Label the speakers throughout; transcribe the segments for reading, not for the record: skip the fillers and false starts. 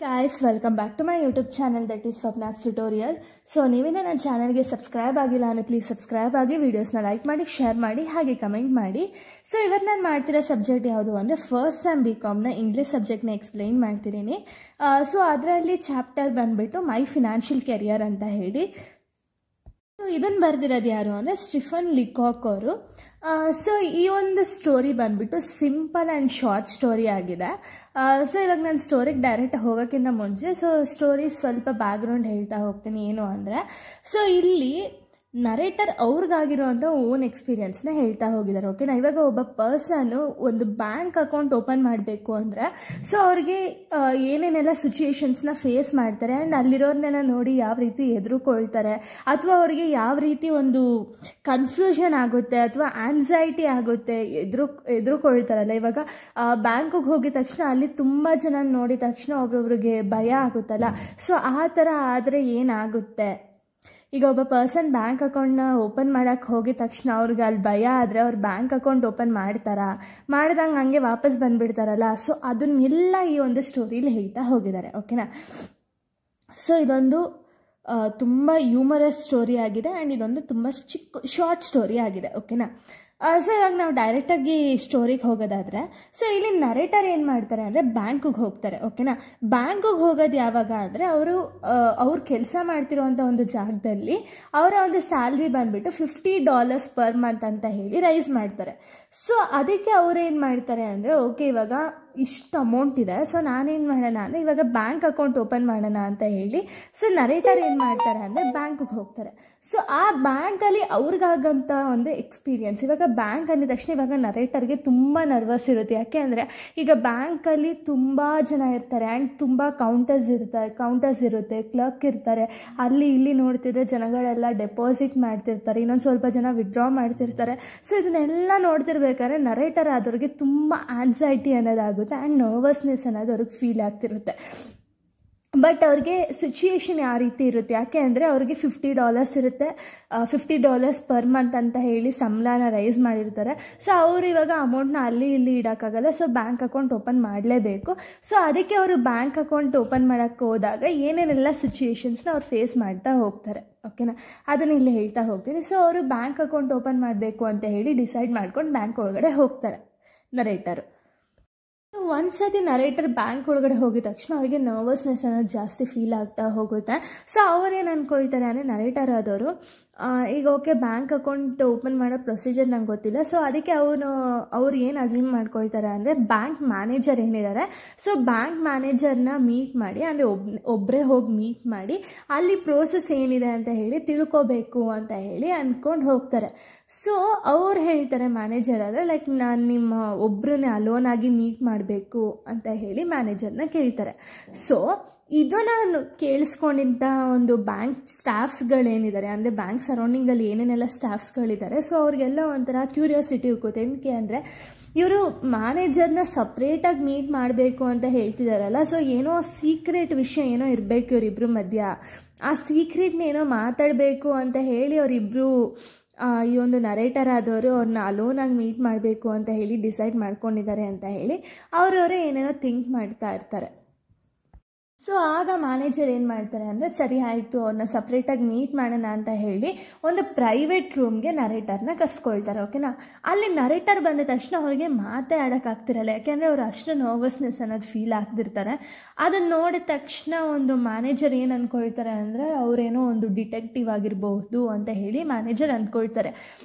Speaker 1: Guys, welcome back to my YouTube channel that is Swapna's Tutorial. So ನೀವೇನ ನನ್ನ ಚಾನಲ್ಗೆ subscribe ಆಗಿಲ್ಲ ಅಂದರೆ ಪ್ಲೀಸ್ ಸಬ್ಸ್ಕ್ರೈಬ್ ಆಗಿ ವಿಡಿಯೋಸ್ನ ಲೈಕ್ ಮಾಡಿ ಶೇರ್ ಮಾಡಿ ಹಾಗೆ ಕಮೆಂಟ್ ಮಾಡಿ. ಸೊ ಇವತ್ತು ನಾನು ಮಾಡ್ತಿರೋ ಸಬ್ಜೆಕ್ಟ್ ಯಾವುದು ಅಂದರೆ ಫಸ್ಟ್ ಸೆಮ್ BComನ ಇಂಗ್ಲೀಷ್ ಸಬ್ಜೆಕ್ಟ್ನ ಎಕ್ಸ್ಪ್ಲೈನ್ ಮಾಡ್ತಿದ್ದೀನಿ. ಸೊ ಅದರಲ್ಲಿ ಚಾಪ್ಟರ್ ಬಂದುಬಿಟ್ಟು ಮೈ ಫಿನಾನ್ಷಿಯಲ್ ಕೆರಿಯರ್ ಅಂತ ಹೇಳಿ. ಸೊ ಇದನ್ನು ಬರೆದಿರೋದು ಯಾರು ಅಂದರೆ ಸ್ಟಿಫನ್ ಲಿಕಾಕ್ ಅವರು. ಸೊ ಈ ಒಂದು ಸ್ಟೋರಿ ಬಂದುಬಿಟ್ಟು ಸಿಂಪಲ್ ಆ್ಯಂಡ್ ಶಾರ್ಟ್ ಸ್ಟೋರಿ ಆಗಿದೆ. ಸೊ ಇವಾಗ ನಾನು ಸ್ಟೋರಿಗೆ ಡೈರೆಕ್ಟ್ ಹೋಗೋಕ್ಕಿಂತ ಮುಂಚೆ ಸ್ಟೋರಿ ಸ್ವಲ್ಪ ಬ್ಯಾಕ್ಗ್ರೌಂಡ್ ಹೇಳ್ತಾ ಹೋಗ್ತೀನಿ. ಏನು ಅಂದರೆ ಇಲ್ಲಿ ನರೇಟರ್ ಅವ್ರಿಗಾಗಿರೋಂಥ ಓನ್ ಎಕ್ಸ್ಪೀರಿಯನ್ಸ್ನ ಹೇಳ್ತಾ ಹೋಗಿದ್ದಾರೆ. ಓಕೆನಾ, ಇವಾಗ ಒಬ್ಬ ಪರ್ಸನ್ನು ಒಂದು ಬ್ಯಾಂಕ್ ಅಕೌಂಟ್ ಓಪನ್ ಮಾಡಬೇಕು ಅಂದರೆ ಸೊ ಅವ್ರಿಗೆ ಏನೇನೆಲ್ಲ ಸಿಚುಯೇಷನ್ಸ್ನ ಫೇಸ್ ಮಾಡ್ತಾರೆ ಆ್ಯಂಡ್ ಅಲ್ಲಿರೋರ್ನೆಲ್ಲ ನೋಡಿ ಯಾವ ರೀತಿ ಎದುರುಕೊಳ್ತಾರೆ ಅಥವಾ ಅವರಿಗೆ ಯಾವ ರೀತಿ ಒಂದು ಕನ್ಫ್ಯೂಷನ್ ಆಗುತ್ತೆ ಅಥವಾ ಆನ್ಸೈಟಿ ಆಗುತ್ತೆ ಎದುರುಕೊಳ್ತಾರಲ್ಲ. ಇವಾಗ ಬ್ಯಾಂಕಿಗೆ ಹೋಗಿದ ತಕ್ಷಣ ಅಲ್ಲಿ ತುಂಬ ಜನ ನೋಡಿದ ತಕ್ಷಣ ಒಬ್ರೊಬ್ರಿಗೆ ಭಯ ಆಗುತ್ತಲ್ಲ. ಸೊ ಆ ಥರ ಆದರೆ ಏನಾಗುತ್ತೆ, ಈಗ ಒಬ್ಬ ಪರ್ಸನ್ ಬ್ಯಾಂಕ್ ಅಕೌಂಟ್ನ ಓಪನ್ ಮಾಡೋಕ್ಕೆ ಹೋಗಿದ ತಕ್ಷಣ ಅವ್ರಿಗೆ ಅಲ್ಲಿ ಭಯ ಆದರೆ ಅವ್ರು ಬ್ಯಾಂಕ್ ಅಕೌಂಟ್ ಓಪನ್ ಮಾಡ್ದಂಗೆ ಹಂಗೆ ವಾಪಸ್ ಬಂದುಬಿಡ್ತಾರಲ್ಲ. ಸೊ ಅದನ್ನೆಲ್ಲ ಈ ಒಂದು ಸ್ಟೋರಿಲಿ ಹೇಳ್ತಾ ಹೋಗಿದ್ದಾರೆ. ಓಕೆನಾ, ಸೊ ಇದೊಂದು ತುಂಬ ಹ್ಯೂಮರಸ್ ಸ್ಟೋರಿ ಆಗಿದೆ ಆ್ಯಂಡ್ ಇದೊಂದು ತುಂಬ ಶಾರ್ಟ್ ಸ್ಟೋರಿ ಆಗಿದೆ. ಓಕೆನಾ, ಸೊ ಇವಾಗ ನಾವು ಡೈರೆಕ್ಟಾಗಿ ಸ್ಟೋರಿಗೆ ಹೋಗೋದಾದರೆ ಸೊ ಇಲ್ಲಿ ನರೇಟರ್ ಏನು ಮಾಡ್ತಾರೆ ಅಂದರೆ ಬ್ಯಾಂಕಿಗೆ ಹೋಗ್ತಾರೆ. ಓಕೆನಾ, ಬ್ಯಾಂಕಿಗೆ ಹೋಗೋದು ಯಾವಾಗ ಅಂದರೆ ಅವ್ರು ಕೆಲಸ ಮಾಡ್ತಿರೋವಂಥ ಒಂದು ಜಾಗದಲ್ಲಿ ಅವರ ಒಂದು ಸ್ಯಾಲ್ರಿ ಬಂದುಬಿಟ್ಟು $50 ಪರ್ ಮಂತ್ ಅಂತ ಹೇಳಿ ರೈಸ್ ಮಾಡ್ತಾರೆ. ಸೊ ಅದಕ್ಕೆ ಅವ್ರು ಏನು ಮಾಡ್ತಾರೆ ಅಂದರೆ ಓಕೆ ಇವಾಗ ಇಷ್ಟು ಅಮೌಂಟ್ ಇದೆ, ಸೊ ನಾನೇನು ಮಾಡೋಣ ಅಂದರೆ ಇವಾಗ ಬ್ಯಾಂಕ್ ಅಕೌಂಟ್ ಓಪನ್ ಮಾಡೋಣ ಅಂತ ಹೇಳಿ ಸೊ ನರೇಟರ್ ಏನು ಮಾಡ್ತಾರೆ ಅಂದರೆ ಬ್ಯಾಂಕಿಗೆ ಹೋಗ್ತಾರೆ. ಸೊ ಆ ಬ್ಯಾಂಕಲ್ಲಿ ಅವ್ರಿಗಾಗಂಥ ಒಂದು ಎಕ್ಸ್ಪೀರಿಯನ್ಸ್, ಇವಾಗ ಬ್ಯಾಂಕ್ ಅಂದಿದ ತಕ್ಷಣ ಇವಾಗ ನರೇಟರ್ಗೆ ತುಂಬ ನರ್ವಸ್ ಇರುತ್ತೆ. ಯಾಕೆ ಅಂದರೆ ಈಗ ಬ್ಯಾಂಕಲ್ಲಿ ತುಂಬ ಜನ ಇರ್ತಾರೆ ಆ್ಯಂಡ್ ತುಂಬ ಕೌಂಟರ್ಸ್ ಇರುತ್ತೆ, ಕ್ಲರ್ಕ್ ಇರ್ತಾರೆ. ಅಲ್ಲಿ ಇಲ್ಲಿ ನೋಡ್ತಿದ್ರೆ ಜನಗಳೆಲ್ಲ ಡೆಪಾಸಿಟ್ ಮಾಡ್ತಿರ್ತಾರೆ, ಇನ್ನೊಂದು ಸ್ವಲ್ಪ ಜನ ವಿಡ್ರಾ ಮಾಡ್ತಿರ್ತಾರೆ. ಸೊ ಇದನ್ನೆಲ್ಲ ನೋಡ್ತಿರ್ಬೇಕಾದ್ರೆ ನರೇಟರ್ ಆದವ್ರಿಗೆ ತುಂಬ ಆನ್ಸೈಟಿ ಅನ್ನೋದಾಗುತ್ತೆ ಆ್ಯಂಡ್ ನರ್ವಸ್ನೆಸ್ ಅನ್ನೋದು ಅವ್ರಿಗೆ ಫೀಲ್ ಆಗ್ತಿರುತ್ತೆ. ಬಟ್ ಅವ್ರಿಗೆ ಸಿಚುಯೇಷನ್ ಯಾವ ರೀತಿ ಇರುತ್ತೆ, ಯಾಕೆ ಅಂದರೆ ಅವ್ರಿಗೆ $50 ಇರುತ್ತೆ, $50 ಪರ್ ಮಂತ್ ಅಂತ ಹೇಳಿ ಸಂಬಳನ ರೈಸ್ ಮಾಡಿರ್ತಾರೆ. ಸೊ ಅವರು ಇವಾಗ ಅಮೌಂಟ್ನ ಅಲ್ಲಿ ಇಲ್ಲಿ ಇಡೋಕ್ಕಾಗಲ್ಲ, ಸೊ ಬ್ಯಾಂಕ್ ಅಕೌಂಟ್ ಓಪನ್ ಮಾಡಲೇಬೇಕು. ಸೊ ಅದಕ್ಕೆ ಅವರು ಬ್ಯಾಂಕ್ ಅಕೌಂಟ್ ಓಪನ್ ಮಾಡೋಕ್ಕೆ ಹೋದಾಗ ಏನೇನೆಲ್ಲ ಸಿಚುಯೇಷನ್ಸ್ನ ಅವ್ರು ಫೇಸ್ ಮಾಡ್ತಾ ಹೋಗ್ತಾರೆ. ಓಕೆನಾ, ಅದನ್ನು ಇಲ್ಲಿ ಹೇಳ್ತಾ ಹೋಗ್ತೀನಿ. ಸೊ ಅವರು ಬ್ಯಾಂಕ್ ಅಕೌಂಟ್ ಓಪನ್ ಮಾಡಬೇಕು ಅಂತ ಹೇಳಿ ಡಿಸೈಡ್ ಮಾಡ್ಕೊಂಡು ಬ್ಯಾಂಕ್ ಒಳಗಡೆ ಹೋಗ್ತಾರೆ ನರೇಟರು. ಒಂದ್ಸತಿ ನರೇಟರ್ ಬ್ಯಾಂಕ್ ಒಳಗಡೆ ಹೋಗಿದ ತಕ್ಷಣ ಅವರಿಗೆ ನರ್ವಸ್ನೆಸ್ ಅನ್ನೋದು ಜಾಸ್ತಿ ಫೀಲ್ ಆಗ್ತಾ ಹೋಗುತ್ತೆ. ಸೊ ಅವ್ರೇನು ಅಂದ್ಕೊಳ್ತಾರೆ ಅಂದರೆ ನರೇಟರ್ ಆದವರು ಈಗ ಓಕೆ ಬ್ಯಾಂಕ್ ಅಕೌಂಟ್ ಓಪನ್ ಮಾಡೋ ಪ್ರೊಸೀಜರ್ ನಂಗೆ ಗೊತ್ತಿಲ್ಲ. ಸೊ ಅದಕ್ಕೆ ಅವ್ರು ಏನು ಅಸ್ಯೂಮ್ ಮಾಡ್ಕೊಳ್ತಾರೆ ಅಂದರೆ ಬ್ಯಾಂಕ್ ಮ್ಯಾನೇಜರ್ ಏನಿದ್ದಾರೆ ಸೊ ಬ್ಯಾಂಕ್ ಮ್ಯಾನೇಜರ್ನ ಮೀಟ್ ಮಾಡಿ ಅಂದರೆ ಒಬ್ಬರೇ ಹೋಗಿ ಮೀಟ್ ಮಾಡಿ ಅಲ್ಲಿ ಪ್ರೋಸೆಸ್ ಏನಿದೆ ಅಂತ ಹೇಳಿ ತಿಳ್ಕೊಬೇಕು ಅಂತ ಹೇಳಿ ಅಂದ್ಕೊಂಡು ಹೋಗ್ತಾರೆ. ಸೊ ಅವ್ರು ಹೇಳ್ತಾರೆ ಮ್ಯಾನೇಜರ್ ಆದರೆ ಲೈಕ್ ನಾನು ನಿಮ್ಮ ಒಬ್ಬರನ್ನೇ ಅಲೋನಾಗಿ ಮೀಟ್ ಮಾಡಬೇಕು ಅಂತ ಹೇಳಿ ಮ್ಯಾನೇಜರ್ನ ಕೇಳ್ತಾರೆ. ಸೊ ಇದು ನಾನು ಕೇಳಿಸ್ಕೊಂಡಿದ್ದ ಒಂದು ಬ್ಯಾಂಕ್ ಸ್ಟಾಫ್ಸ್ಗಳೇನಿದ್ದಾರೆ ಅಂದರೆ ಬ್ಯಾಂಕ್ ಸರೌಂಡಿಂಗಲ್ಲಿ ಏನೇನೆಲ್ಲ ಸ್ಟಾಫ್ಸ್ಗಳಿದ್ದಾರೆ ಸೊ ಅವ್ರಿಗೆಲ್ಲ ಒಂಥರ ಕ್ಯೂರಿಯಾಸಿಟಿ ಹೋಗುತ್ತೆ. ಏನಕ್ಕೆ ಅಂದರೆ ಇವರು ಮ್ಯಾನೇಜರ್ನ ಸಪ್ರೇಟಾಗಿ ಮೀಟ್ ಮಾಡಬೇಕು ಅಂತ ಹೇಳ್ತಿದ್ದಾರಲ್ಲ. ಸೊ ಏನೋ ಸೀಕ್ರೆಟ್ ವಿಷಯ ಏನೋ ಇರಬೇಕು ಇವರಿಬ್ಬರು ಮಧ್ಯ, ಆ ಸೀಕ್ರೆಟ್ನ ಏನೋ ಮಾತಾಡಬೇಕು ಅಂತ ಹೇಳಿ ಅವರಿಬ್ಬರು ಈ ಒಂದು ನರೇಟರ್ ಆದವರು ಅವ್ರನ್ನ ಅಲೋನಾಗಿ ಮೀಟ್ ಮಾಡಬೇಕು ಅಂತ ಹೇಳಿ ಡಿಸೈಡ್ ಮಾಡ್ಕೊಂಡಿದ್ದಾರೆ ಅಂತ ಹೇಳಿ ಅವರವರೇ ಏನೇನೋ ಥಿಂಕ್ ಮಾಡ್ತಾ ಇರ್ತಾರೆ. ಸೊ ಆಗ ಮ್ಯಾನೇಜರ್ ಏನು ಮಾಡ್ತಾರೆ ಅಂದರೆ ಸರಿ ಆಯಿತು ಅವ್ರನ್ನ ಸಪ್ರೇಟಾಗಿ ಮೀಟ್ ಮಾಡೋಣ ಅಂತ ಹೇಳಿ ಒಂದು ಪ್ರೈವೇಟ್ ರೂಮ್ಗೆ ನರೇಟರ್ನ ಕರ್ಸ್ಕೊಳ್ತಾರೆ. ಓಕೆನಾ, ಅಲ್ಲಿ ನರೇಟರ್ ಬಂದ ತಕ್ಷಣ ಅವ್ರಿಗೆ ಮಾತೇ ಆಡೋಕ್ಕಾಗ್ತಿರಲ್ಲ, ಯಾಕೆಂದರೆ ಅವ್ರು ಅಷ್ಟು ನರ್ವಸ್ನೆಸ್ ಅನ್ನೋದು ಫೀಲ್ ಆಗ್ತಿರ್ತಾರೆ. ಅದನ್ನು ನೋಡಿದ ತಕ್ಷಣ ಒಂದು ಮ್ಯಾನೇಜರ್ ಏನು ಅಂದ್ಕೊಳ್ತಾರೆ ಅಂದರೆ ಅವರೇನೋ ಒಂದು ಡಿಟೆಕ್ಟಿವ್ ಆಗಿರಬಹುದು ಅಂತ ಹೇಳಿ ಮ್ಯಾನೇಜರ್ ಅಂದ್ಕೊಳ್ತಾರೆ.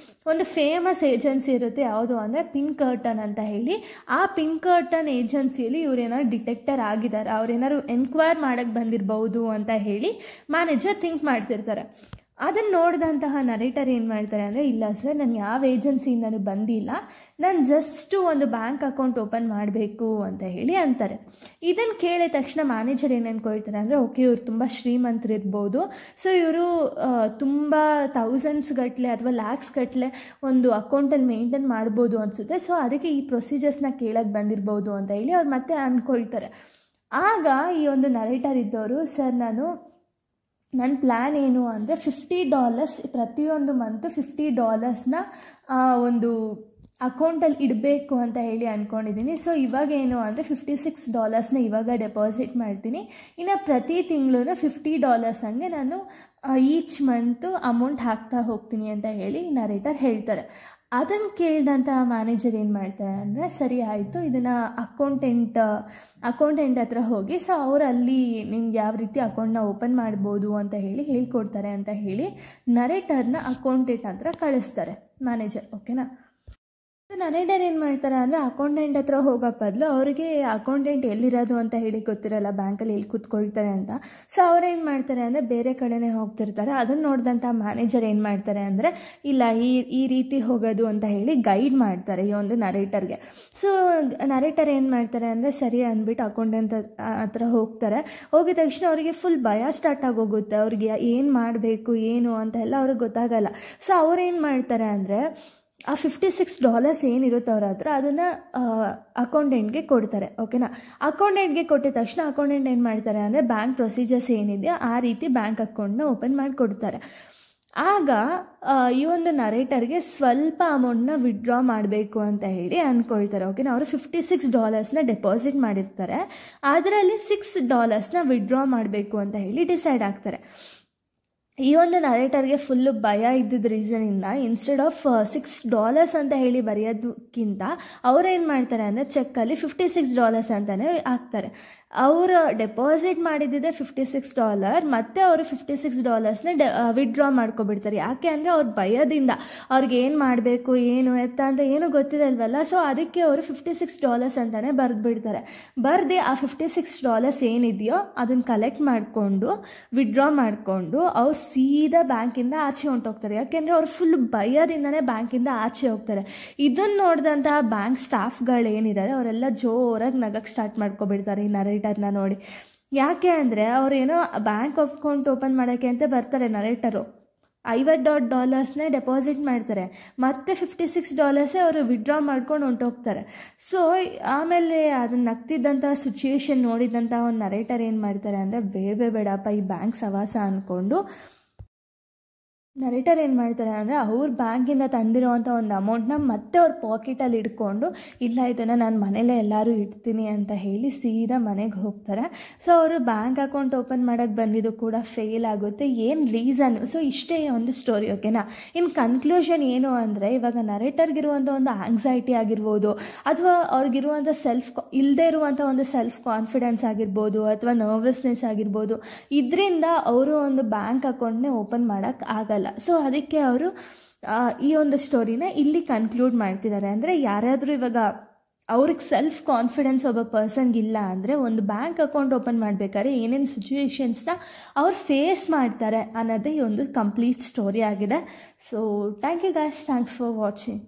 Speaker 1: ಒಂದು ಫೇಮಸ್ ಏಜೆನ್ಸಿ ಇರುತ್ತೆ, ಯಾವುದು ಅಂದರೆ ಪಿಂಕರ್ಟನ್ ಅಂತ ಹೇಳಿ. ಆ ಪಿಂಕರ್ಟನ್ ಏಜೆನ್ಸಿಯಲ್ಲಿ ಇವರೇನಾದ್ರು ಡಿಟೆಕ್ಟರ್ ಆಗಿದ್ದಾರೆ, ಅವ್ರೇನಾದ್ರು ಎನ್ಕ್ವೈರ್ ಮಾಡೋಕ್ಕೆ ಬಂದಿರಬಹುದು ಅಂತ ಹೇಳಿ ಮ್ಯಾನೇಜರ್ ಥಿಂಕ್ ಮಾಡ್ತಿರ್ತಾರೆ. ಅದನ್ನು ನೋಡಿದಂತಹ ನರೇಟರ್ ಏನು ಮಾಡ್ತಾರೆ ಅಂದರೆ ಇಲ್ಲ ಸರ್, ನಾನು ಯಾವ ಏಜೆನ್ಸಿಯಿಂದನೂ ಬಂದಿಲ್ಲ, ನಾನು ಜಸ್ಟು ಒಂದು ಬ್ಯಾಂಕ್ ಅಕೌಂಟ್ ಓಪನ್ ಮಾಡಬೇಕು ಅಂತ ಹೇಳಿ ಅಂತಾರೆ. ಇದನ್ನು ಕೇಳಿದ ತಕ್ಷಣ ಮ್ಯಾನೇಜರ್ ಏನು ಅಂದ್ಕೊಳ್ತಾರೆ ಅಂದರೆ ಓಕೆ ಇವ್ರು ತುಂಬ ಶ್ರೀಮಂತರಿರ್ಬೋದು, ಸೊ ಇವರು ತುಂಬ ಥೌಸಂಡ್ಸ್ ಗಟ್ಟಲೆ ಅಥವಾ ಲ್ಯಾಕ್ಸ್ ಗಟ್ಟಲೆ ಒಂದು ಅಕೌಂಟಲ್ಲಿ ಮೇಂಟೈನ್ ಮಾಡ್ಬೋದು ಅನಿಸುತ್ತೆ, ಸೊ ಅದಕ್ಕೆ ಈ ಪ್ರೊಸೀಜರ್ಸ್ನ ಕೇಳಕ್ಕೆ ಬಂದಿರ್ಬೋದು ಅಂತ ಹೇಳಿ ಅವ್ರು ಮತ್ತೆ ಅಂದ್ಕೊಳ್ತಾರೆ. ಆಗ ಈ ಒಂದು ನರೇಟರ್ ಇದ್ದವರು ಸರ್ ನನ್ನ ಪ್ಲ್ಯಾನ್ ಏನು ಅಂದರೆ $50 ಪ್ರತಿಯೊಂದು ಮಂತು $50ನ ಒಂದು ಅಕೌಂಟಲ್ಲಿ ಇಡಬೇಕು ಅಂತ ಹೇಳಿ ಅಂದ್ಕೊಂಡಿದ್ದೀನಿ. ಸೊ ಇವಾಗ ಏನು ಅಂದರೆ $56 ಇವಾಗ ಡೆಪಾಸಿಟ್ ಮಾಡ್ತೀನಿ. ಇನ್ನು ಪ್ರತಿ ತಿಂಗಳು $50 ಹಂಗೆ ನಾನು ಈಚ್ ಮಂತು ಅಮೌಂಟ್ ಹಾಕ್ತಾ ಹೋಗ್ತೀನಿ ಅಂತ ಹೇಳಿ ನರೇಟರ್ ಹೇಳ್ತಾರೆ. ಅದನ್ನು ಕೇಳಿದಂಥ ಮ್ಯಾನೇಜರ್ ಏನು ಮಾಡ್ತಾರೆ ಅಂದರೆ, ಸರಿ ಆಯಿತು, ಇದನ್ನು ಅಕೌಂಟೆಂಟ್ ಹತ್ರ ಹೋಗಿ ಸೊ ಅವರಲ್ಲಿ ನಿಮ್ಗೆ ಯಾವ ರೀತಿ ಅಕೌಂಟ್ನ ಓಪನ್ ಮಾಡ್ಬೋದು ಅಂತ ಹೇಳಿ ಹೇಳ್ಕೊಡ್ತಾರೆ ಅಂತ ಹೇಳಿ ನರೇಟರ್ನ ಅಕೌಂಟೆಂಟ್ ಹತ್ರ ಕಳಿಸ್ತಾರೆ ಮ್ಯಾನೇಜರ್. ಓಕೆನಾ. ನರೇಟರ್ ಏನು ಮಾಡ್ತಾರೆ ಅಂದರೆ, ಅಕೌಂಟೆಂಟ್ ಹತ್ರ ಹೋಗೋ ಬದಲು ಅವರಿಗೆ ಅಕೌಂಟೆಂಟ್ ಎಲ್ಲಿರೋದು ಅಂತ ಹೇಳಿ ಗೊತ್ತಿರಲ್ಲ, ಬ್ಯಾಂಕಲ್ಲಿ ಎಲ್ಲಿ ಕೂತ್ಕೊಳ್ತಾರೆ ಅಂತ. ಸೊ ಅವ್ರೇನು ಮಾಡ್ತಾರೆ ಅಂದರೆ ಬೇರೆ ಕಡೆನೇ ಹೋಗ್ತಿರ್ತಾರೆ. ಅದನ್ನು ನೋಡಿದಂಥ ಮ್ಯಾನೇಜರ್ ಏನು ಮಾಡ್ತಾರೆ ಅಂದರೆ, ಇಲ್ಲ ಈ ರೀತಿ ಹೋಗೋದು ಅಂತ ಹೇಳಿ ಗೈಡ್ ಮಾಡ್ತಾರೆ ಈ ಒಂದು ನರೇಟರ್ಗೆ. ಸೊ ನರೇಟರ್ ಏನು ಮಾಡ್ತಾರೆ ಅಂದರೆ, ಸರಿ ಅಂದ್ಬಿಟ್ಟು ಅಕೌಂಟೆಂಟ್ ಹತ್ರ ಹೋಗ್ತಾರೆ. ಹೋಗಿದ ತಕ್ಷಣ ಅವರಿಗೆ ಫುಲ್ ಭಯ ಸ್ಟಾರ್ಟ್ ಆಗೋಗುತ್ತೆ. ಅವ್ರಿಗೆ ಏನು ಮಾಡಬೇಕು ಏನು ಅಂತ ಎಲ್ಲ ಅವ್ರಿಗೆ ಗೊತ್ತಾಗಲ್ಲ. ಸೊ ಅವ್ರೇನು ಮಾಡ್ತಾರೆ ಅಂದರೆ, ಆ $56 ಏನಿರುತ್ತೆ ಅವ್ರ ಹತ್ರ ಅದನ್ನು ಅಕೌಂಟೆಂಟ್ಗೆ ಕೊಡ್ತಾರೆ. ಓಕೆನಾ. ಅಕೌಂಟೆಂಟ್ಗೆ ಕೊಟ್ಟಿದ ತಕ್ಷಣ ಅಕೌಂಟೆಂಟ್ ಏನು ಮಾಡ್ತಾರೆ ಅಂದರೆ, ಬ್ಯಾಂಕ್ ಪ್ರೊಸೀಜರ್ಸ್ ಏನಿದೆ ಆ ರೀತಿ ಬ್ಯಾಂಕ್ ಅಕೌಂಟ್ನ ಓಪನ್ ಮಾಡಿಕೊಡ್ತಾರೆ. ಆಗ ಈ ಒಂದು ನರೇಟರ್ಗೆ ಸ್ವಲ್ಪ ಅಮೌಂಟ್ನ ವಿಡ್ರಾ ಮಾಡಬೇಕು ಅಂತ ಹೇಳಿ ಅಂದ್ಕೊಳ್ತಾರೆ. ಓಕೆನಾ. ಅವರು $56 ಡೆಪಾಸಿಟ್ ಮಾಡಿರ್ತಾರೆ, ಅದರಲ್ಲಿ $6 ವಿಡ್ರಾ ಮಾಡಬೇಕು ಅಂತ ಹೇಳಿ ಡಿಸೈಡ್ ಆಗ್ತಾರೆ. ಈ ಒಂದು ನರೇಟರ್ಗೆ ಫುಲ್ಲು ಭಯ ಇದ್ದಿದ್ದ ರೀಸನಿಂದ ಇನ್ಸ್ಟೆಡ್ ಆಫ್ $6 ಅಂತ ಹೇಳಿ ಬರೆಯೋದಕ್ಕಿಂತ ಅವ್ರೇನು ಮಾಡ್ತಾರೆ ಅಂದರೆ, ಚೆಕ್ಕಲ್ಲಿ $56 ಅಂತಲೇ ಹಾಕ್ತಾರೆ. ಅವರು ಡೆಪಾಸಿಟ್ ಮಾಡಿದ್ದಿದೆ $56, ಮತ್ತು ಅವರು $56 ವಿಡ್ರಾ ಮಾಡ್ಕೊಬಿಡ್ತಾರೆ. ಯಾಕೆ ಅಂದರೆ ಅವ್ರ ಭಯದಿಂದ ಅವ್ರಿಗೆ ಏನು ಮಾಡಬೇಕು ಏನು ಎತ್ತ ಅಂತ ಏನೂ ಗೊತ್ತಿರಲ್ವಲ್ಲ. ಸೊ ಅದಕ್ಕೆ ಅವರು $56 ಅಂತಲೇ ಬರೆದ್ಬಿಡ್ತಾರೆ. ಬರೆದು ಆ $56 ಏನಿದೆಯೋ ಅದನ್ನು ಕಲೆಕ್ಟ್ ಮಾಡಿಕೊಂಡು ವಿಡ್ರಾ ಮಾಡಿಕೊಂಡು ಅವ್ರು ಸೀದಾ ಬ್ಯಾಂಕಿಂದ ಆಚೆ ಹೊಂಟೋಗ್ತಾರೆ. ಯಾಕೆಂದರೆ ಅವ್ರು ಫುಲ್ ಭಯದಿಂದನೇ ಬ್ಯಾಂಕಿಂದ ಆಚೆ ಹೋಗ್ತಾರೆ. ಇದನ್ನು ನೋಡಿದಂತಹ ಬ್ಯಾಂಕ್ ಸ್ಟಾಫ್ಗಳೇನಿದ್ದಾರೆ ಅವರೆಲ್ಲ ಜೋರಾಗಿ ನಗಕ್ಕೆ ಸ್ಟಾರ್ಟ್ ಮಾಡ್ಕೊಬಿಡ್ತಾರೆ ಈ ನರೇಟರ್ನ ನೋಡಿ. ಯಾಕೆ ಅಂದರೆ ಅವರೇನೋ ಬ್ಯಾಂಕ್ ಅಕೌಂಟ್ ಓಪನ್ ಮಾಡೋಕ್ಕೆ ಅಂತ ಬರ್ತಾರೆ ನರೇಟರು, $50 ಡೆಪಾಸಿಟ್ ಮಾಡ್ತಾರೆ, ಮತ್ತೆ $56 ಅವರು ವಿಡ್ರಾ ಮಾಡ್ಕೊಂಡು ಹೊಂಟೋಗ್ತಾರೆ. ಸೊ ಆಮೇಲೆ ಅದನ್ನು ನಗ್ತಿದ್ದಂಥ ಸಿಚುಯೇಷನ್ ನೋಡಿದಂಥ ಒಂದು ನರೇಟರ್ ಏನು ಮಾಡ್ತಾರೆ ಅಂದರೆ, ಬೇಡಪ್ಪ ಈ ಬ್ಯಾಂಕ್ ಸವಾಸ ಅಂದ್ಕೊಂಡು ನರೇಟರ್ ಏನು ಮಾಡ್ತಾರೆ ಅಂದರೆ, ಅವ್ರ ಬ್ಯಾಂಕಿಂದ ತಂದಿರೋವಂಥ ಒಂದು ಅಮೌಂಟ್ನ ಮತ್ತೆ ಅವ್ರ ಪಾಕೆಟಲ್ಲಿ ಇಟ್ಕೊಂಡು, ಇಲ್ಲ ಇದನ್ನು ನಾನು ಮನೇಲೇ ಎಲ್ಲರೂ ಇಡ್ತೀನಿ ಅಂತ ಹೇಳಿ ಸೀದಾ ಮನೆಗೆ ಹೋಗ್ತಾರೆ. ಸೊ ಅವರು ಬ್ಯಾಂಕ್ ಅಕೌಂಟ್ ಓಪನ್ ಮಾಡೋಕ್ಕೆ ಬಂದಿದ್ದು ಕೂಡ ಫೇಲ್ ಆಗುತ್ತೆ. ಏನು ರೀಸನ್? ಸೊ ಇಷ್ಟೇ ಒಂದು ಸ್ಟೋರಿ. ಓಕೆನಾ. ಇನ್ನು ಕನ್ಕ್ಲೂಷನ್ ಏನು ಅಂದರೆ, ಇವಾಗ ನರೇಟರ್ಗಿರುವಂಥ ಒಂದು ಆಂಗ್ಸೈಟಿ ಆಗಿರ್ಬೋದು, ಅಥವಾ ಅವ್ರಿಗಿರುವಂಥ ಇಲ್ಲದೇ ಇರುವಂಥ ಒಂದು ಸೆಲ್ಫ್ ಕಾನ್ಫಿಡೆನ್ಸ್ ಆಗಿರ್ಬೋದು, ಅಥವಾ ನರ್ವಸ್ನೆಸ್ ಆಗಿರ್ಬೋದು, ಇದರಿಂದ ಅವರು ಒಂದು ಬ್ಯಾಂಕ್ ಅಕೌಂಟ್ನೇ ಓಪನ್ ಮಾಡೋಕ್ಕೆ ಆಗಲ್ಲ. ಸೊ ಅದಕ್ಕೆ ಅವರು ಈ ಒಂದು ಸ್ಟೋರಿನ ಇಲ್ಲಿ ಕನ್ಕ್ಲೂಡ್ ಮಾಡ್ತಿದ್ದಾರೆ. ಅಂದರೆ ಯಾರಾದರೂ ಇವಾಗ ಅವ್ರಿಗೆ ಸೆಲ್ಫ್ ಕಾನ್ಫಿಡೆನ್ಸ್ ಒಬ್ಬ ಪರ್ಸನ್ಗಿಲ್ಲ ಅಂದರೆ ಒಂದು ಬ್ಯಾಂಕ್ ಅಕೌಂಟ್ ಓಪನ್ ಮಾಡಬೇಕಾದ್ರೆ ಏನೇನು ಸಿಚುವೇಶನ್ಸ್ನ ಅವ್ರು ಫೇಸ್ ಮಾಡ್ತಾರೆ ಅನ್ನೋದೇ ಈ ಒಂದು ಕಂಪ್ಲೀಟ್ ಸ್ಟೋರಿ ಆಗಿದೆ. So thank you guys, thanks for watching.